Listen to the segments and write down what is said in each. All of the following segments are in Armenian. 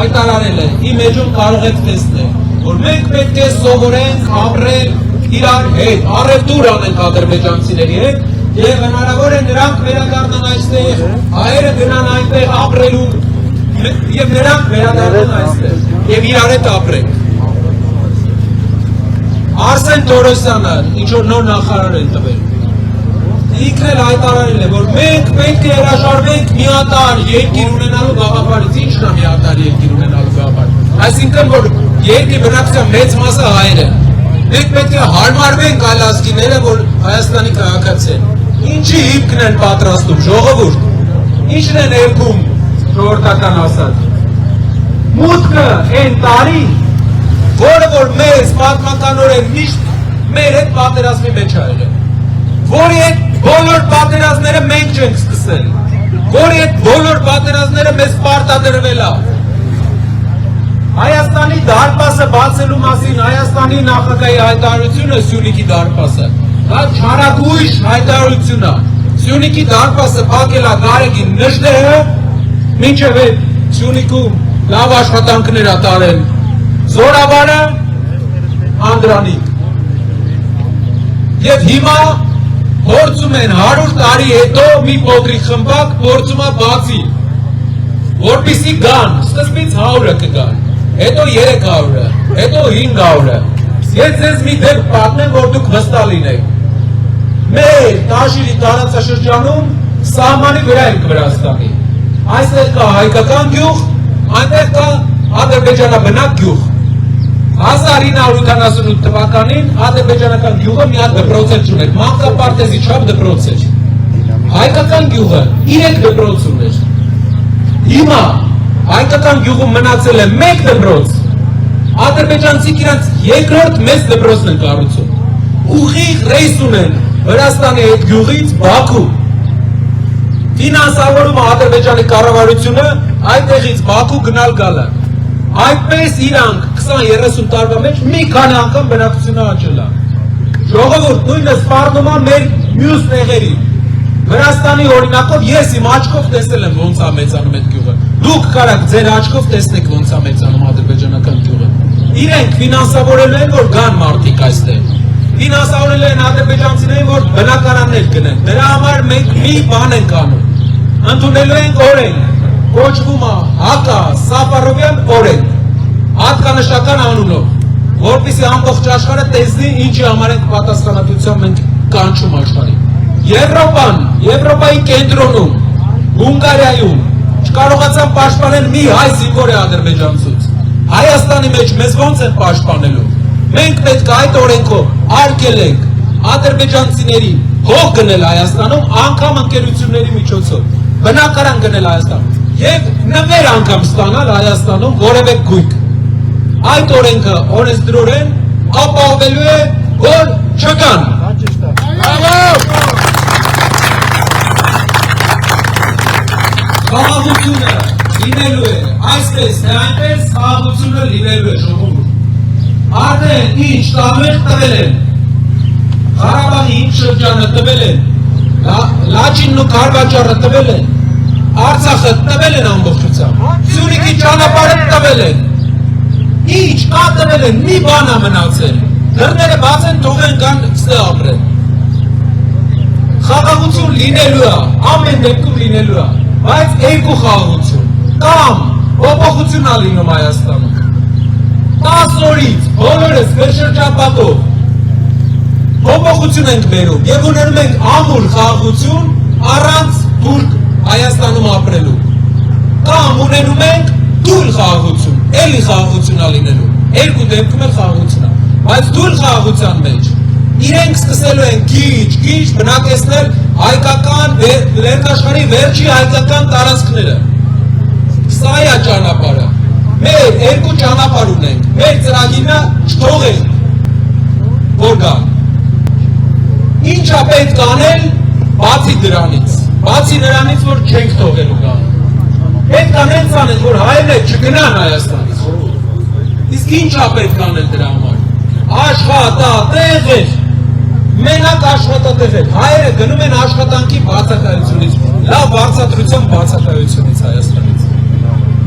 հայտարարել է, իմ էջում կարող եք տեսնել, որ մենք պետք է սովորենք ապրել իրար հետ, առևտուր անենք ադրբեջանցիների հետ, եւ հնարավոր է նրանք վերադառնան այստեղ, հայերը գնան այնտեղ ապրելու, եւ նրանք վերադառնան այստեղ, եւ իրար հետ ապրենք։ Արսեն Տորոսյանը, ինչ որ նոր նախարար են տվել, ինքն էլ հայտարարել է, որ մենք պետք է հրաժարվենք միատարր երկիր ունենալու գաղափարից, ինչն է միատարր երկիր ունենալու գաղափար։ Այսինքն, որ երկրի բնակչության մեծ մասը հայեր են։ Մենք պետք է հարմարվենք այլ ազգիները, որ Հայաստանի քաղաքացի են։ Ինչի հիմքն են պատրաստում, ժողովուրդ։ Ինչն են երգում, ժողովրդական ասած։ Մուտքը այն տարի, որը որ մեզ պատմականորեն միշտ մեր հետ պատերազմի մեջ այլ է, որի հետ բոլոր պատերազմները մենք չենք սկսել, որի հետ բոլոր պատերազմները մեզ պարտադրվել է։ Հայաստանի դարպասը բացելու մասին Հայաստանի նախագահի հայտարարությունը Սյունիքի դարպասը, դա չարագույժ հայտարարություն է։ Սյունիքի դարպասը փակել է Գարեգին Նժդեհը, մինչև այդ Սյունիքում լավ աշխատանքներ է տարել Զորավարը, Անդրանիկ։ Եվ հիմա փորձում են 100 տարի հետո մի փոքրիկ խմբակ փորձում է բացի, որպեսզի գան, սկզբից 100-ը կգան, հետո 300-ը, հետո 500-ը։ Ես ձեզ մի դեպք պատմեմ, որ դուք վստահ լինեք։ Մեր Տաշիրի տարածաշրջանում սահմանի վրա ենք Վրաստանի։ Այստեղ կա հայկական գյուղ, այնտեղ կա ադրբեջանաբնակ գյուղ։ 1988 թվականին ադրբեջանական գյուղը մի հատ դպրոց ուներ, մանկապարտեզի չափ դպրոց էր։ Հայկական գյուղը 3 դպրոց ուներ։ Հիմա հայկական գյուղում մնացել է 1 դպրոց, ադրբեջանցիք իրանց երկրորդ մեծ դպրոցն են կառուցում։ Ուղիղ ռեյս ունեն Վրաստանի այդ գյուղից Բաքու։ Ֆինանսավորում է ադրբեջանի կառավարությունը այդտեղից Բաքու գնալ գալը։ Այդպես իրանք 20-30 տարվա մեջ մի քանի անգամ բնակչությունը աճել է։ Ժողովուրդ նույնը սպառնում է մեր մյուս տեղերի։ Վրաստանի օրինակով ես իմ աչքով տեսել եմ ոնց է մեծանում այդ գյուղը։ Դուք կարաք ձեր աչքով տեսնեք ոնց է մեծանում ադրբեջանական գյուղը։ Իրենք ֆինանսավորել են, որ գան մարդիկ այստեղ։ Ֆինանսավորել են ադրբեջանցիներին, որ բնակարաններ գնեն։ Դրա համար մենք մի բան ենք անում։ Ընդունելու ենք օրենք, կոչվում է Հակա Սաֆարովյան օրենք, հատկանշական անունով, որպեսզի ամբողջ աշխարհը տեսնի ինչի համար ենք պատասխանատվությամբ մենք կանչում աշխարհին։ Եվրոպան, Եվրոպայի կենտրոնում, Հունգարիայում չկարողացան պաշտպանել մի հայ զինվոր է ադրբեջանցուց։ Հայաստանի մեջ մեզ ոնց են պաշտպանելու։ Մենք պետք է այդ օրենքով արգել ենք ադրբեջանցիներին հող գնել Հայաստանում, անգամ ընկերությունների միջոցով, բնակարան գնել Հայաստանում եւ նվեր անգամ ստանալ Հայաստանում որևէ գույք։ Այդ օրենքը օրենսդրորեն ապահովելու է, որ չկան։ Խաղաղությունը լինելու է, այսպես թե այնպես խաղաղությունը լինելու է ժողովուրդ։ Արդեն ինչ տանուեր տվել են, Ղարաբաղի ինչ շրջանը տվել են, Լաչինն ու Քարվաճառը տվել են, Արցախը տվել են ամբողջությամբ, Սյունիքի ճանապարհը տվել են, ինչ կա տվել են, մի բան է մնացել, դռները բաց են, թողեն գան ստեղ ապրեն։ Խաղաղություն լինելու է, ամեն դեպքում լինելու է, բայց երկու խաղաղություն, կամ փոփոխություն է լինում Հայաստանում։ 10 օրից բոլորս մեր շրջապատով փոփոխություն ենք բերում եւ ունենում ենք ամուր խաղաղություն առանց թուրք Հայաստանում ապրելու։ Կամ ունենում ենք թույլ խաղաղություն, էլի խաղաղություն է լինելու։ Երկու դեպքում էլ խաղաղություն է, բայց թույլ խաղաղության մեջ իրենք սկսելու են քիչ բնակեցնել հայկական Լեռնաշխարհի վերջի հայկական տարածքները։ Սա է ճանապարհը։ Մեր երկու ճանապարհ ունենք, մեր ծրագիրը չթողենք, որ գան։ Ինչ է պետք անել բացի դրանից, բացի նրանից, որ չենք թողելու գան։ Պետք է նենց անենք, որ հայերները չգնան Հայաստանից։ Իսկ ինչ է պետք անել դրա համար։ Աշխատատեղեր, մենակ աշխատատեղեր։ Հայերը գնում են աշխատանքի բացակայությունից, լավ վարձատրության բացակայությունից Հայաստանից։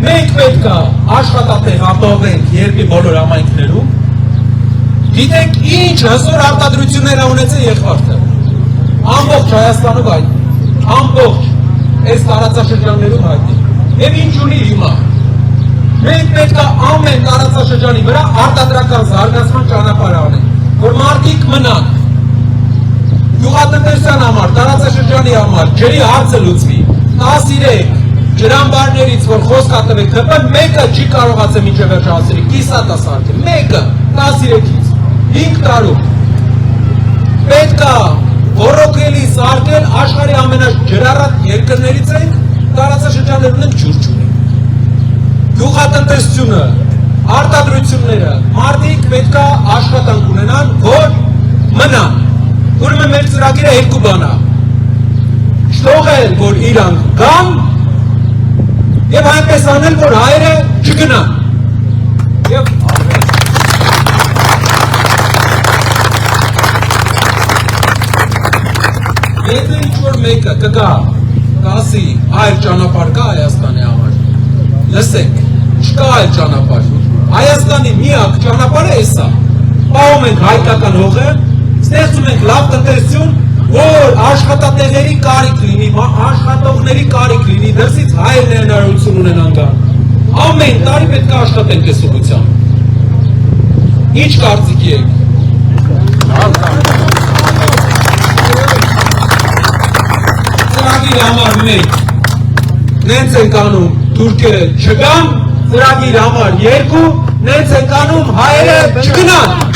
Մենք պետք է աշխատատեղ ապահովենք երկրի բոլոր համայնքներում, գիտեք ինչ հզոր արտադրություններ ունեցել Եղվարդը, ամբողջ Հայաստանում հայտնի, ամբողջ այս տարածաշրջաններում հայտնի, եւ ինչ ունի հիմա։ Մենք պետք է ամեն տարածաշրջանի վրա արտադրական զարգացման ճանապարհ անենք, որ մարդիկ մնան, գյուղատնտեսության համար, տարածաշրջանի համար, ջրի հարցը լուծվի, 13 ջրամբարներից, որ խոսք ատվեք թպը, մեկը չի կարողացել մինչև վերջ հասցնել, կիսատ է սարքել, մեկը 13-ից, 5 տարում, պետք է ռոռոկելի սարքել աշխարհի ամենաջրառատ երկրներից ենք, տարածաշրջաններում ենք ջուր չունենք։ Գյուղատնտեսությունը, արտադրությունները, մարդիկ պետք է աշխատանք ունենան, որ մնան։ Ուրեմն մեր ծրագիրը երկու բան է։ Շտողել, որ իրանք գան, եւ այնպես անել, որ հայերը չգնան։ Եվ եթե ինչ-որ մեկը կգա, կասի, այլ ճանապարհ կա Հայաստանի համար, լսեք, չկա այլ ճանապարհ։ Հայաստանի միակ ճանապարհը էս է։ Պահում ենք հայկական հողը, ստեղծում ենք լավ տնտեսություն, որ աշխատատեղերի կարիք լինի, աշխատողների կարիք լինի, դրսից հայերն հնարավորություն ունենան գան։ Ամեն տարի պետք է աշխատենք այս ուղղությամբ։ Ինչ կարծիքի եք։ Ծրագիր համար 1 նենց ենք անում թուրքերը չգան, ծրագիր համար 2 նենց ենք անում հայերը չգնան։